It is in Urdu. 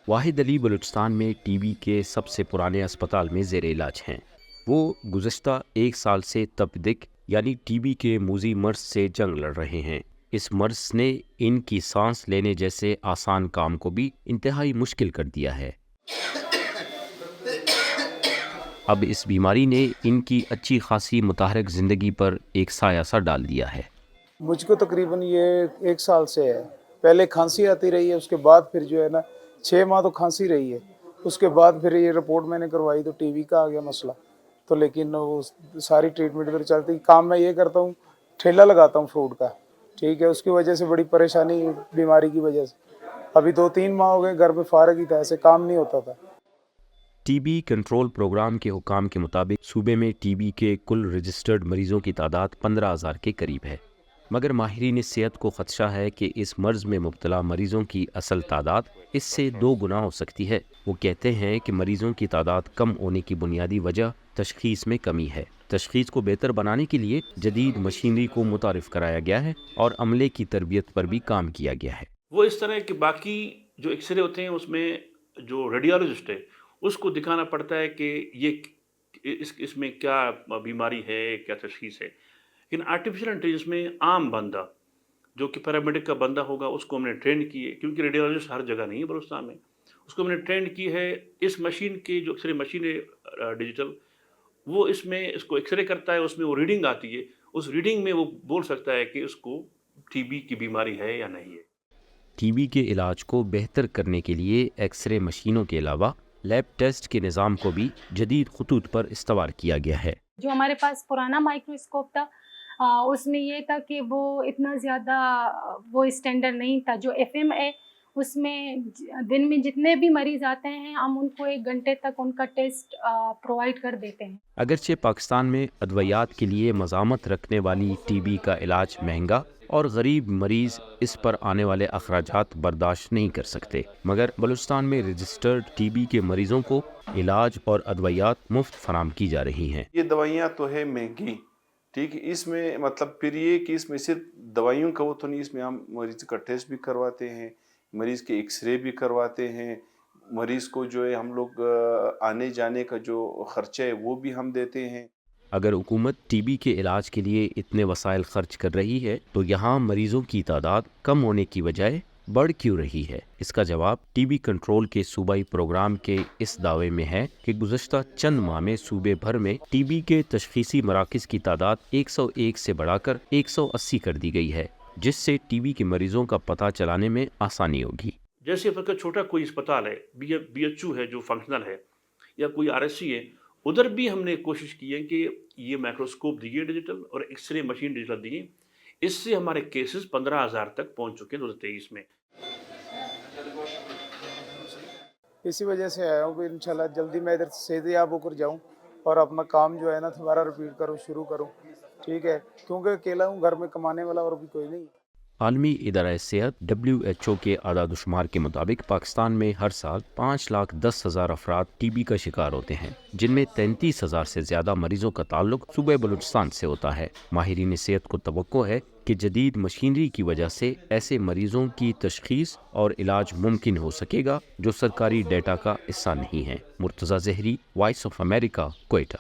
واحد علی بلوچستان میں ٹی بی کے سب سے پرانے اسپتال میں زیر علاج ہیں۔ وہ گزشتہ 1 سال سے تپدق یعنی ٹی بی کے موذی مرض سے جنگ لڑ رہے ہیں۔ اس مرض نے ان کی سانس لینے جیسے آسان کام کو بھی انتہائی مشکل کر دیا ہے۔ اب اس بیماری نے ان کی اچھی خاصی متحرک زندگی پر ایک سایہ سا ڈال دیا ہے۔ مجھ کو تقریباً یہ 1 سال سے ہے۔ پہلے کھانسی آتی رہی ہے، اس کے بعد پھر جو ہے نا 6 ماہ تو کھانسی رہی ہے، اس کے بعد پھر یہ رپورٹ میں نے کروائی تو ٹی بی کا آ گیا مسئلہ۔ تو لیکن وہ ساری ٹریٹمنٹ پھر چلتی، کام میں یہ کرتا ہوں ٹھیلا لگاتا ہوں فروٹ کا، ٹھیک ہے، اس کی وجہ سے بڑی پریشانی بیماری کی وجہ سے ابھی 2-3 ماہ ہو گئے گھر میں فارغ ہی تھا، ایسے کام نہیں ہوتا تھا۔ ٹی بی کنٹرول پروگرام کے حکام کے مطابق صوبے میں ٹی بی کے کل رجسٹرڈ مریضوں کی تعداد 15,000 کے قریب ہے، مگر ماہرین صحت کو خدشہ ہے کہ اس مرض میں مبتلا مریضوں کی اصل تعداد اس سے 2 گنا ہو سکتی ہے۔ وہ کہتے ہیں کہ مریضوں کی تعداد کم ہونے کی بنیادی وجہ تشخیص میں کمی ہے۔ تشخیص کو بہتر بنانے کے لیے جدید مشینری کو متعارف کرایا گیا ہے اور عملے کی تربیت پر بھی کام کیا گیا ہے۔ وہ اس طرح کہ باقی جو ایکس رے ہوتے ہیں اس میں جو ریڈیالوجسٹ ہے اس کو دکھانا پڑتا ہے کہ یہ اس میں کیا بیماری ہے، کیا تشخیص ہے، لیکن آرٹیفیشل انٹیلیجنس میں عام بندہ جو کہ پیرامیڈک کا بندہ ہوگا اس کو ہم نے ٹرین کی ہے، کیونکہ ریڈیالوجسٹ ہر جگہ نہیں ہے بلوچستان میں، اس کو ہم نے ٹرین کی ہے۔ اس مشین کی جو ایکس رے مشین ہے ڈیجیٹل، وہ اس میں اس کو ایکس رے کرتا ہے، اس میں وہ ریڈنگ آتی ہے، اس ریڈنگ میں وہ بول سکتا ہے کہ اس کو ٹی بی کی بیماری ہے یا نہیں ہے۔ ٹی بی کے علاج کو بہتر کرنے کے لیے ایکس رے مشینوں کے علاوہ لیب ٹیسٹ کے نظام کو بھی جدید خطوط پر استوار کیا گیا ہے۔ جو ہمارے پاس پرانا مائکروسکوپ تھا اس میں یہ تھا کہ وہ اتنا زیادہ وہ اسٹینڈرڈ نہیں تھا۔ جو ایف ایم ہے اس میں دن میں جتنے بھی مریض آتے ہیں ہم ان کو 1 گھنٹے تک ان کا ٹیسٹ پرووائڈ کر دیتے ہیں۔ اگرچہ پاکستان میں ادویات کے لیے مزاحمت رکھنے والی ٹی بی کا علاج مہنگا اور غریب مریض اس پر آنے والے اخراجات برداشت نہیں کر سکتے، مگر بلوچستان میں رجسٹرڈ ٹی بی کے مریضوں کو علاج اور ادویات مفت فراہم کی جا رہی ہیں۔ یہ دوائیاں تو ہے مہنگی، ٹھیک ہے، اس میں مطلب پھر یہ کہ اس میں صرف دوائیوں کا وہ تو نہیں، اس میں ہم مریض کا ٹیسٹ بھی کرواتے ہیں، مریض کے ایکس رے بھی کرواتے ہیں، مریض کو جو ہے ہم لوگ آنے جانے کا جو خرچہ ہے وہ بھی ہم دیتے ہیں۔ اگر حکومت ٹی بی کے علاج کے لیے اتنے وسائل خرچ کر رہی ہے تو یہاں مریضوں کی تعداد کم ہونے کی بجائے بڑھ کیوں رہی ہے؟ اس کا جواب ٹی بی کنٹرول کے صوبائی پروگرام کے اس دعوے میں ہے کہ گزشتہ چند ماہ میں صوبے بھر میں ٹی بی کے تشخیصی مراکز کی تعداد 101 سے بڑھا کر 180 کر دی گئی ہے، جس سے ٹی بی کے مریضوں کا پتہ چلانے میں آسانی ہوگی۔ جیسے اگر چھوٹا کوئی اسپتال ہے، بی ایچ او ہے جو فنکشنل ہے، یا کوئی آر ایس سی ہے، ادھر بھی ہم نے کوشش کی ہے کہ یہ مائکروسکوپ دیے ڈیجیٹل اور ایکس رے مشین ڈیجیٹل دیے، اس سے ہمارے کیسز 15,000 تک پہنچ چکے ہیں 2023 میں۔ اسی وجہ سے آیا ہوں کہ انشاءاللہ جلدی میں ادھر صحت یاب ہو کر جاؤں اور اپنا کام جو ہے نا دوبارہ رپیٹ کروں، شروع کروں، ٹھیک ہے، کیونکہ اکیلا ہوں، گھر میں کمانے والا اور بھی کوئی نہیں۔ عالمی ادارہ صحت WHO کے اعداد و شمار کے مطابق پاکستان میں ہر سال 5,10,000 افراد ٹی بی کا شکار ہوتے ہیں، جن میں 33,000 سے زیادہ مریضوں کا تعلق صوبہ بلوچستان سے ہوتا ہے۔ ماہرین صحت کو توقع ہے کہ جدید مشینری کی وجہ سے ایسے مریضوں کی تشخیص اور علاج ممکن ہو سکے گا جو سرکاری ڈیٹا کا حصہ نہیں ہے۔ Murtaza Zehri, Voice of America, Quetta.